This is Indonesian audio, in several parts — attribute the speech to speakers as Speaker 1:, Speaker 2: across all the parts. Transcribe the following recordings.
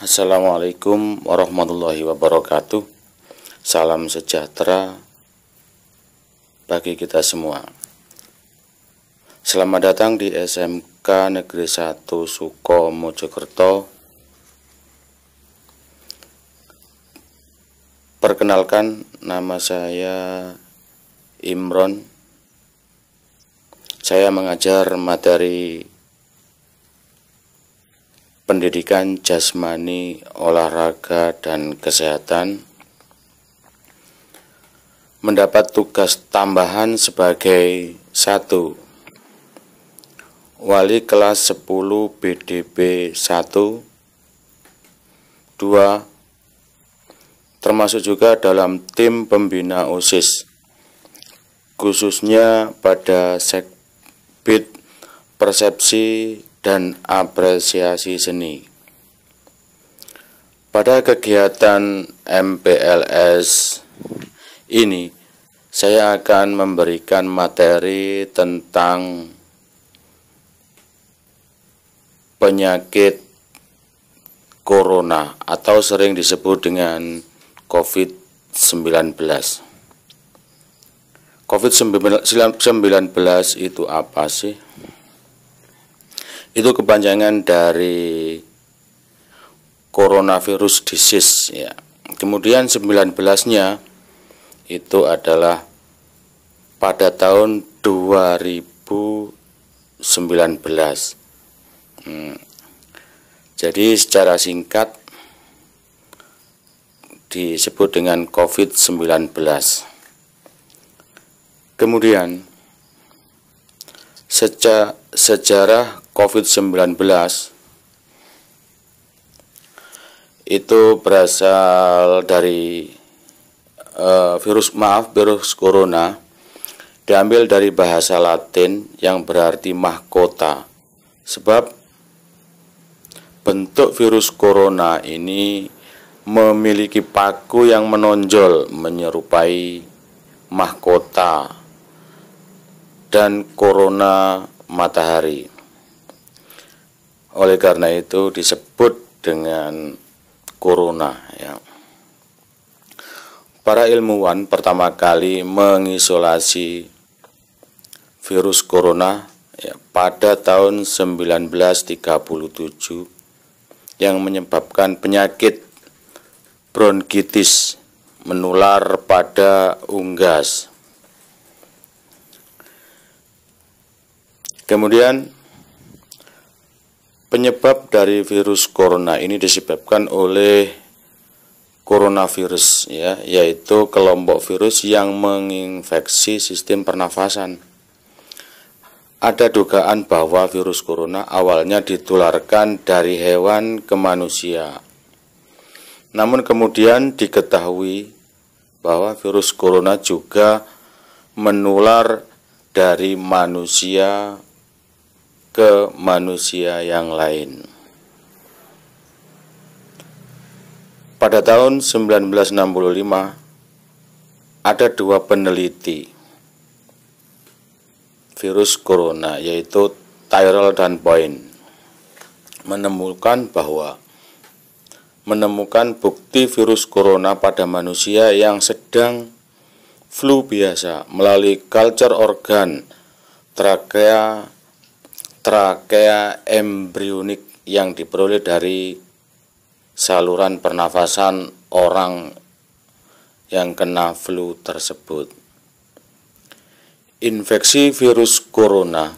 Speaker 1: Assalamualaikum warahmatullahi wabarakatuh. Salam sejahtera bagi kita semua. Selamat datang di SMK Negeri 1 Suko Mojokerto. Perkenalkan, nama saya Imron. Saya mengajar materi pendidikan jasmani, olahraga, dan kesehatan. Mendapat tugas tambahan sebagai 1. Wali kelas 10 BDB 1. 2. Termasuk juga dalam tim pembina OSIS, khususnya pada Sekbid Persepsi dan Apresiasi Seni. Pada kegiatan MPLS ini, saya akan memberikan materi tentang penyakit corona atau sering disebut dengan COVID-19. COVID-19 itu apa sih? Itu kepanjangan dari coronavirus disease ya. Kemudian 19-nya itu adalah pada tahun 2019. Jadi secara singkat disebut dengan COVID-19. Kemudian sejarah COVID-19 itu berasal dari virus corona, diambil dari bahasa Latin yang berarti mahkota. Sebab bentuk virus corona ini memiliki paku yang menonjol menyerupai mahkota dan corona matahari. Oleh karena itu disebut dengan corona ya. Para ilmuwan pertama kali mengisolasi virus corona ya, pada tahun 1937 yang menyebabkan penyakit bronkitis menular pada unggas. Kemudian penyebab dari virus corona ini disebabkan oleh coronavirus ya, yaitu kelompok virus yang menginfeksi sistem pernafasan. Ada dugaan bahwa virus corona awalnya ditularkan dari hewan ke manusia. Namun kemudian diketahui bahwa virus corona juga menular dari manusia ke manusia yang lain. Pada tahun 1965 ada 2 peneliti virus corona, yaitu Tyrrell dan Boyne, menemukan bukti virus corona pada manusia yang sedang flu biasa melalui culture organ trakea embryonik yang diperoleh dari saluran pernafasan orang yang kena flu tersebut. Infeksi virus corona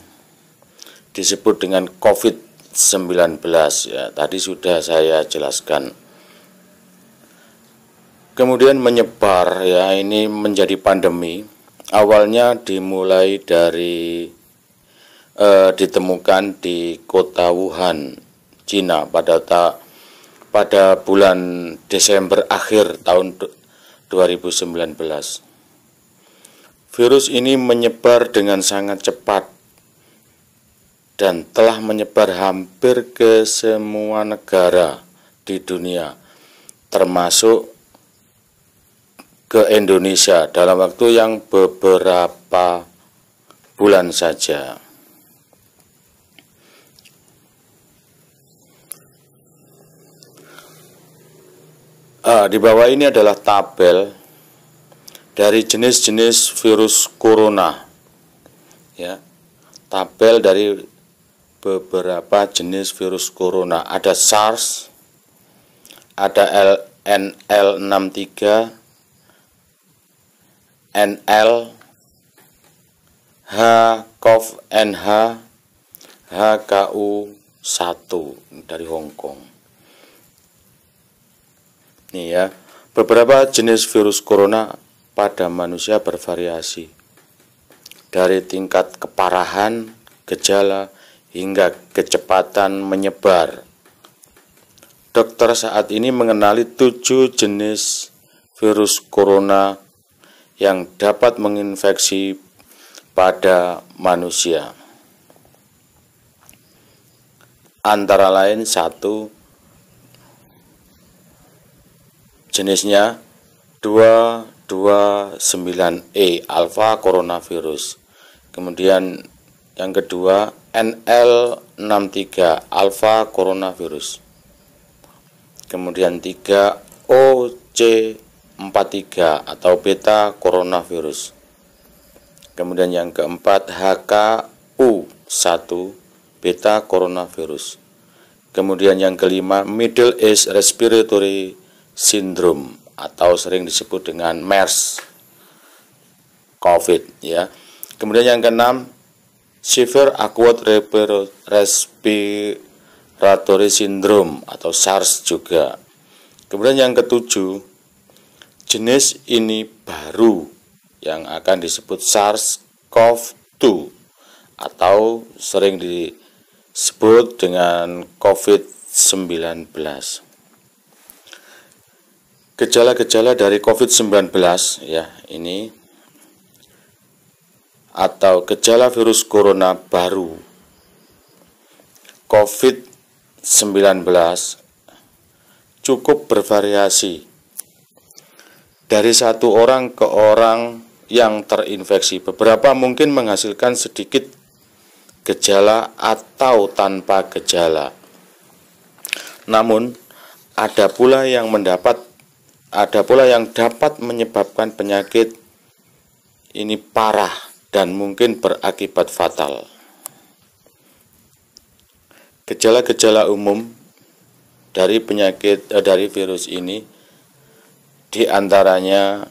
Speaker 1: disebut dengan COVID-19 ya, tadi sudah saya jelaskan. Kemudian menyebar ya, ini menjadi pandemi. Awalnya dimulai dari ditemukan di kota Wuhan, Cina pada bulan Desember akhir tahun 2019. Virus ini menyebar dengan sangat cepat dan telah menyebar hampir ke semua negara di dunia, termasuk ke Indonesia dalam waktu yang beberapa bulan saja. Di bawah ini adalah tabel dari jenis-jenis virus corona, ya. Tabel dari beberapa jenis virus corona. Ada SARS, ada NL63, NL, HCOV-NH, HKU1 dari Hong Kong. Nih ya, beberapa jenis virus corona pada manusia bervariasi dari tingkat keparahan, gejala, hingga kecepatan menyebar. Dokter saat ini mengenali 7 jenis virus corona yang dapat menginfeksi pada manusia. Antara lain satu jenisnya 229E alpha coronavirus. Kemudian yang kedua NL63 alpha coronavirus. Kemudian 3 OC43 atau beta coronavirus. Kemudian yang keempat HKU1 beta coronavirus. Kemudian yang kelima Middle East Respiratory Syndrome atau sering disebut dengan MERS COVID, ya. Kemudian yang keenam Severe Acute Respiratory Syndrome atau SARS juga. Kemudian yang ketujuh, jenis ini baru yang akan disebut SARS-CoV-2 atau sering disebut dengan COVID-19. Gejala-gejala dari COVID-19 ya, ini atau gejala virus corona baru COVID-19 cukup bervariasi dari satu orang ke orang yang terinfeksi. Beberapa mungkin menghasilkan sedikit gejala atau tanpa gejala. Namun ada pula yang dapat menyebabkan penyakit ini parah dan mungkin berakibat fatal. Gejala-gejala umum dari dari virus ini diantaranya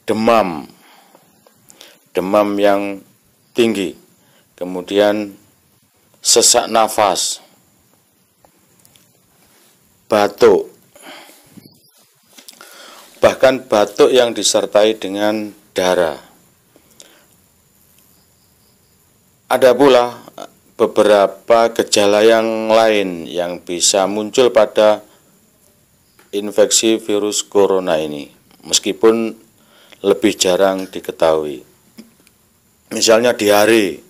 Speaker 1: demam yang tinggi, kemudian sesak nafas, batuk, bahkan batuk yang disertai dengan darah. Ada pula beberapa gejala yang lain yang bisa muncul pada infeksi virus corona ini, meskipun lebih jarang diketahui. Misalnya diare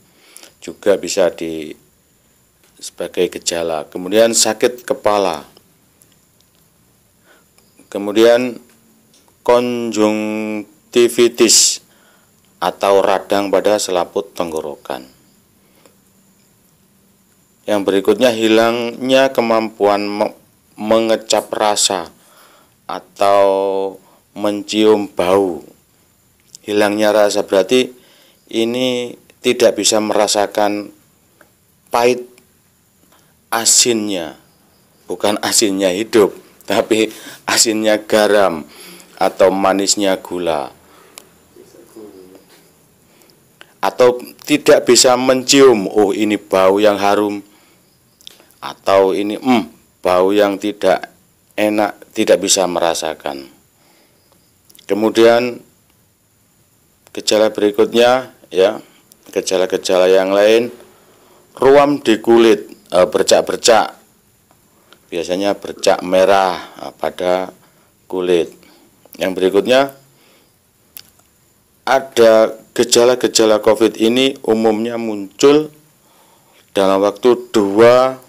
Speaker 1: juga bisa sebagai gejala. Kemudian sakit kepala. Kemudian konjungtivitis atau radang pada selaput tenggorokan. Yang berikutnya hilangnya kemampuan mengecap rasa atau mencium bau. Hilangnya rasa berarti ini tidak bisa merasakan pahit asinnya, bukan asinnya hidup, tapi asinnya garam atau manisnya gula. Atau tidak bisa mencium, oh ini bau yang harum, atau ini bau yang tidak enak, tidak bisa merasakan. Kemudian gejala berikutnya ya, gejala-gejala yang lain, ruam di kulit, bercak-bercak, biasanya bercak merah pada kulit. Yang berikutnya ada gejala-gejala COVID ini umumnya muncul dalam waktu 2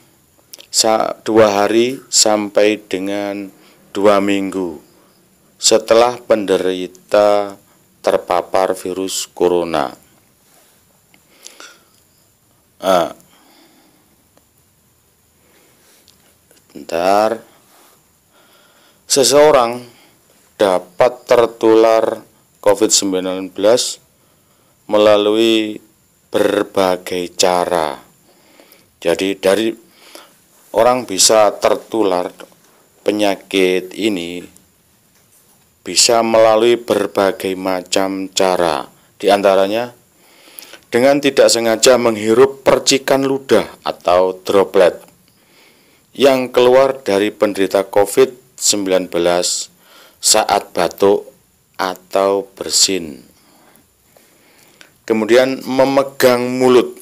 Speaker 1: hari sampai dengan 2 minggu setelah penderita terpapar virus corona. Bentar. seseorang dapat tertular COVID-19 melalui berbagai cara. Jadi dari orang bisa tertular penyakit ini bisa melalui berbagai macam cara. Di antaranya dengan tidak sengaja menghirup percikan ludah atau droplet yang keluar dari penderita COVID-19 saat batuk atau bersin. Kemudian memegang mulut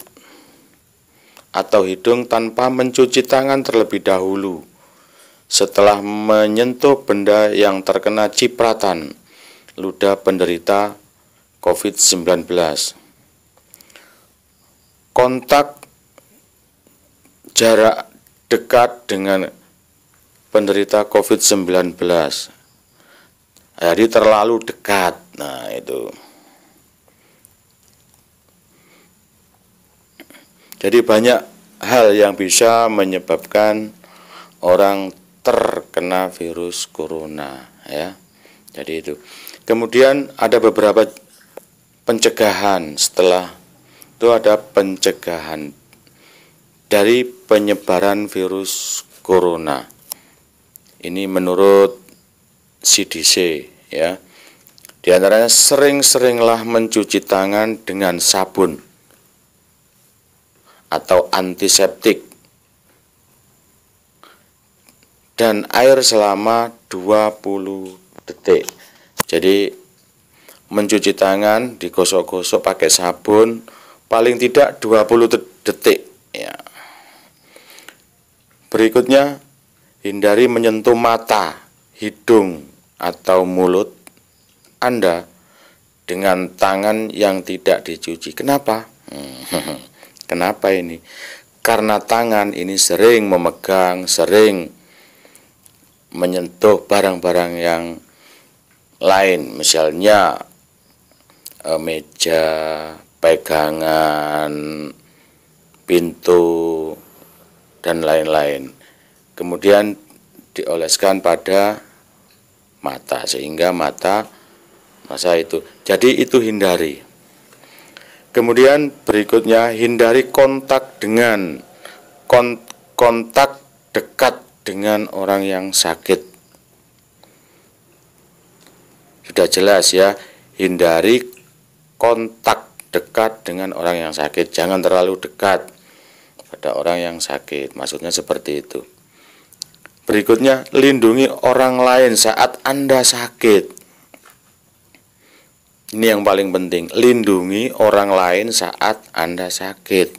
Speaker 1: atau hidung tanpa mencuci tangan terlebih dahulu setelah menyentuh benda yang terkena cipratan ludah penderita COVID-19. Kontak jarak dekat dengan penderita COVID-19. Jadi terlalu dekat. Nah, itu. Jadi banyak hal yang bisa menyebabkan orang terkena virus corona, ya. Jadi itu. Kemudian ada beberapa pencegahan. Setelah itu ada pencegahan dari penyebaran virus corona. Ini menurut CDC, ya. Di antaranya sering-seringlah mencuci tangan dengan sabun atau antiseptik dan air selama 20 detik. Jadi mencuci tangan digosok-gosok pakai sabun paling tidak 20 detik, ya. Berikutnya, hindari menyentuh mata, hidung atau mulut Anda dengan tangan yang tidak dicuci. Kenapa? Kenapa ini? Karena tangan ini sering memegang, sering menyentuh barang-barang yang lain, misalnya meja, pegangan, pintu, dan lain-lain. Kemudian dioleskan pada mata sehingga masa itu. Jadi itu hindari. Kemudian berikutnya hindari kontak dekat dengan orang yang sakit. Sudah jelas, ya, hindari kontak dekat dengan orang yang sakit. Jangan terlalu dekat pada orang yang sakit. Maksudnya seperti itu. Berikutnya, lindungi orang lain saat Anda sakit. Ini yang paling penting, lindungi orang lain saat Anda sakit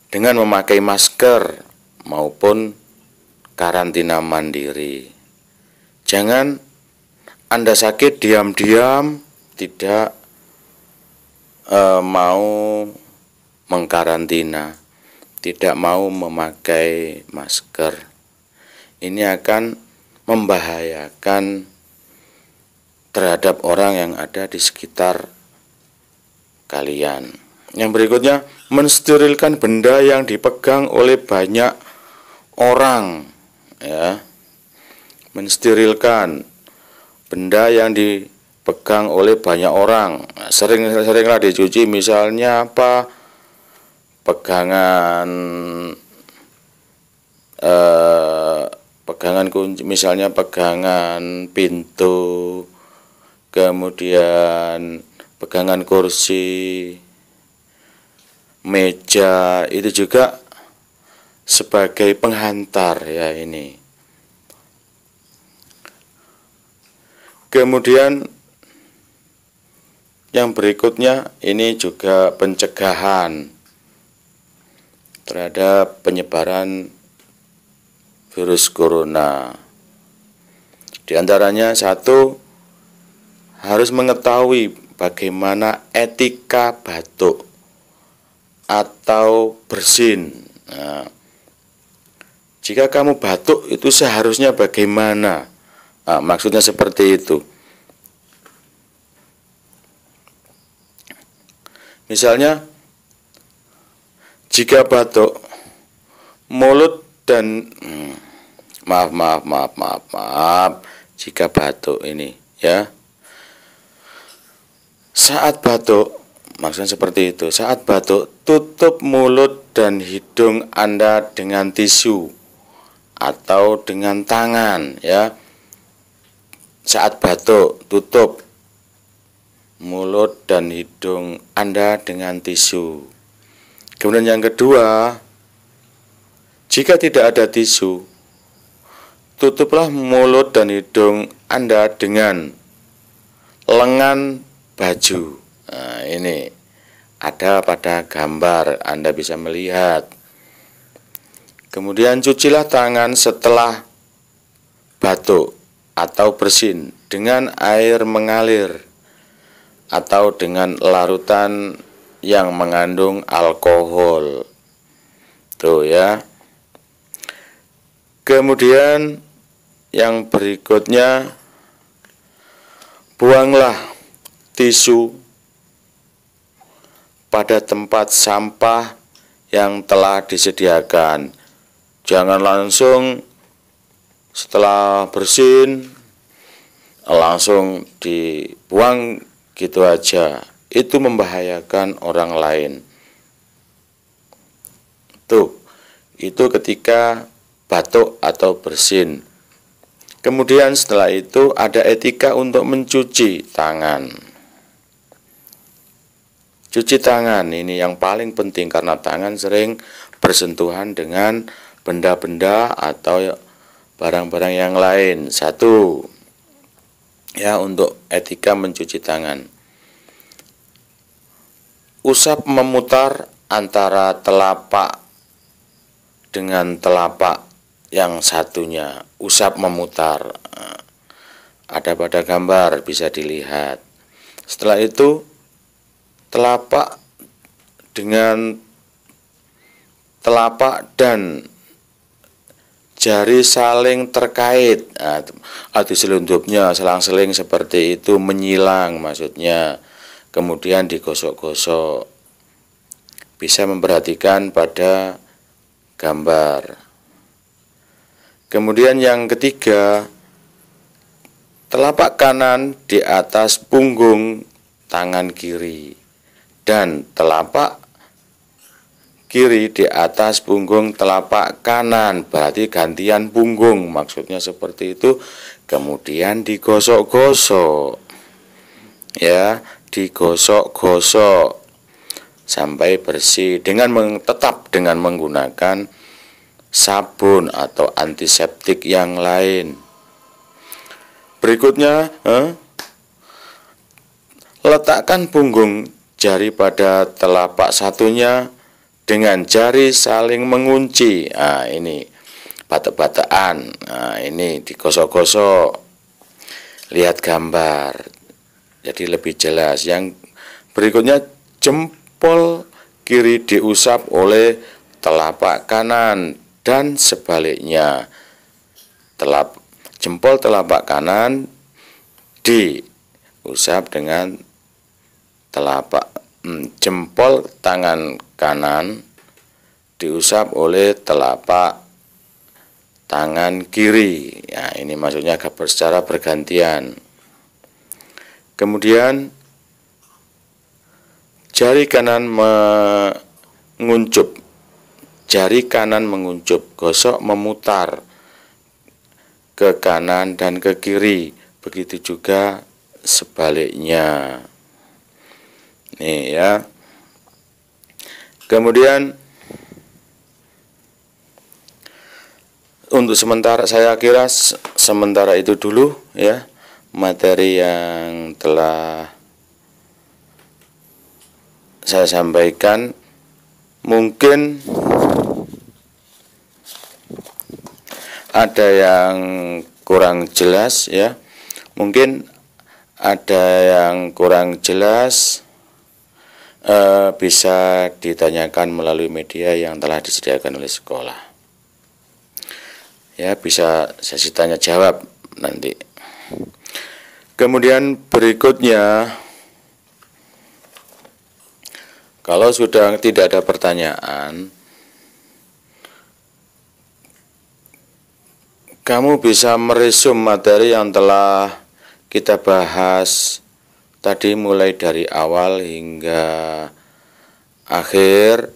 Speaker 1: dengan memakai masker maupun karantina mandiri. Jangan Anda sakit diam-diam tidak mau mengkarantina, tidak mau memakai masker. Ini akan membahayakan terhadap orang yang ada di sekitar kalian. Yang berikutnya, mensterilkan benda yang dipegang oleh banyak orang, ya. Mensterilkan benda yang dipegang oleh banyak orang. Sering-seringlah dicuci, misalnya apa? Pegangan kunci, misalnya pegangan pintu, kemudian pegangan kursi, meja, itu juga sebagai penghantar, ya, ini. Kemudian yang berikutnya ini juga pencegahan terhadap penyebaran virus corona. Di antaranya, satu, harus mengetahui bagaimana etika batuk atau bersin. Nah, jika kamu batuk itu seharusnya bagaimana? Nah, maksudnya seperti itu. Misalnya, jika batuk, mulut dan maaf jika batuk ini ya. Saat batuk, maksudnya seperti itu. Saat batuk, tutup mulut dan hidung Anda dengan tisu atau dengan tangan ya. Saat batuk, tutup mulut dan hidung Anda dengan tisu. Kemudian yang kedua, jika tidak ada tisu, tutuplah mulut dan hidung Anda dengan lengan baju. Nah, ini ada pada gambar, Anda bisa melihat. Kemudian cucilah tangan setelah batuk atau bersin dengan air mengalir atau dengan larutan yang mengandung alkohol. Tuh ya. Kemudian yang berikutnya, buanglah tisu pada tempat sampah yang telah disediakan. Jangan langsung setelah bersin langsung dibuang gitu aja. Itu membahayakan orang lain. Tuh, itu ketika batuk atau bersin. Kemudian setelah itu ada etika untuk mencuci tangan. Cuci tangan ini yang paling penting karena tangan sering bersentuhan dengan benda-benda atau barang-barang yang lain. Satu, ya, untuk etika mencuci tangan. Usap memutar antara telapak dengan telapak yang satunya. Usap memutar. Ada pada gambar, bisa dilihat. Setelah itu telapak dengan telapak dan jari saling terkait. Diselundupnya selang-seling seperti itu, menyilang maksudnya. Kemudian digosok-gosok. Bisa memperhatikan pada gambar. Kemudian yang ketiga, telapak kanan di atas punggung tangan kiri dan telapak kiri di atas punggung telapak kanan, berarti gantian punggung, maksudnya seperti itu. Kemudian digosok-gosok, ya, digosok-gosok sampai bersih tetap dengan menggunakan sabun atau antiseptik yang lain. Berikutnya, letakkan punggung jari pada telapak satunya dengan jari saling mengunci. Ini batek-batekan. Ini digosok-gosok. Lihat gambar. Jadi lebih jelas. Yang berikutnya, jempol kiri diusap oleh telapak kanan dan sebaliknya. Jempol telapak kanan diusap dengan jempol tangan kanan diusap oleh telapak tangan kiri. Ya, ini maksudnya secara bergantian. Kemudian jari kanan menguncup. Jari kanan menguncup, gosok memutar ke kanan dan ke kiri. Begitu juga sebaliknya. Nih ya. Kemudian untuk sementara saya kira sementara itu dulu ya materi yang telah saya sampaikan. Mungkin ada yang kurang jelas ya. Mungkin ada yang kurang jelas, bisa ditanyakan melalui media yang telah disediakan oleh sekolah. Ya, bisa sesi tanya jawab nanti. Kemudian berikutnya, kalau sudah tidak ada pertanyaan, kamu bisa meresum materi yang telah kita bahas tadi mulai dari awal hingga akhir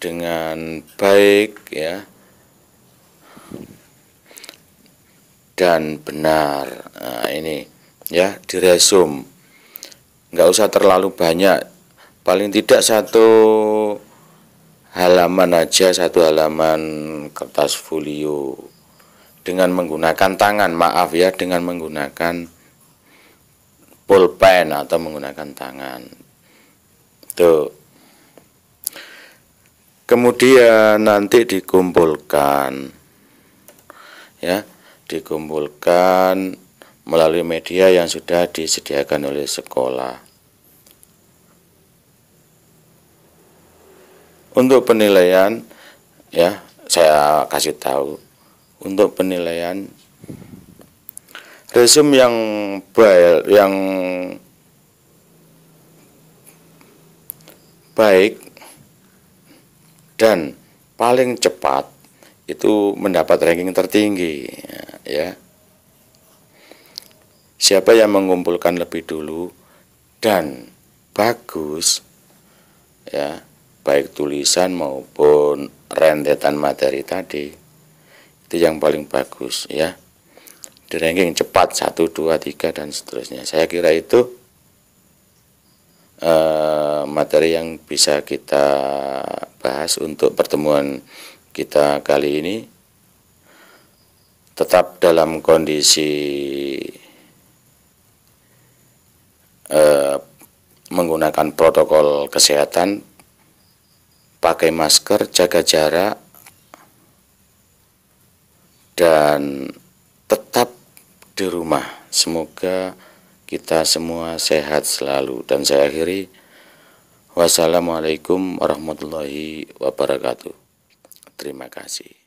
Speaker 1: dengan baik ya dan benar. Nah, ini ya diresum, nggak usah terlalu banyak, paling tidak satu halaman aja, satu halaman kertas folio dengan menggunakan tangan, maaf ya, dengan menggunakan pulpen atau menggunakan tangan tuh. Kemudian nanti dikumpulkan ya, dikumpulkan melalui media yang sudah disediakan oleh sekolah. Untuk penilaian ya, saya kasih tahu, untuk penilaian resume yang baik dan paling cepat itu mendapat ranking tertinggi ya. Siapa yang mengumpulkan lebih dulu dan bagus ya, baik tulisan maupun rentetan materi tadi, itu yang paling bagus ya, di ranking cepat 1, 2, 3 dan seterusnya. Saya kira itu materi yang bisa kita bahas untuk pertemuan kita kali ini. Tetap dalam kondisi menggunakan protokol kesehatan, pakai masker, jaga jarak, dan tetap di rumah. Semoga kita semua sehat selalu. Dan saya akhiri, wassalamualaikum warahmatullahi wabarakatuh. Terima kasih.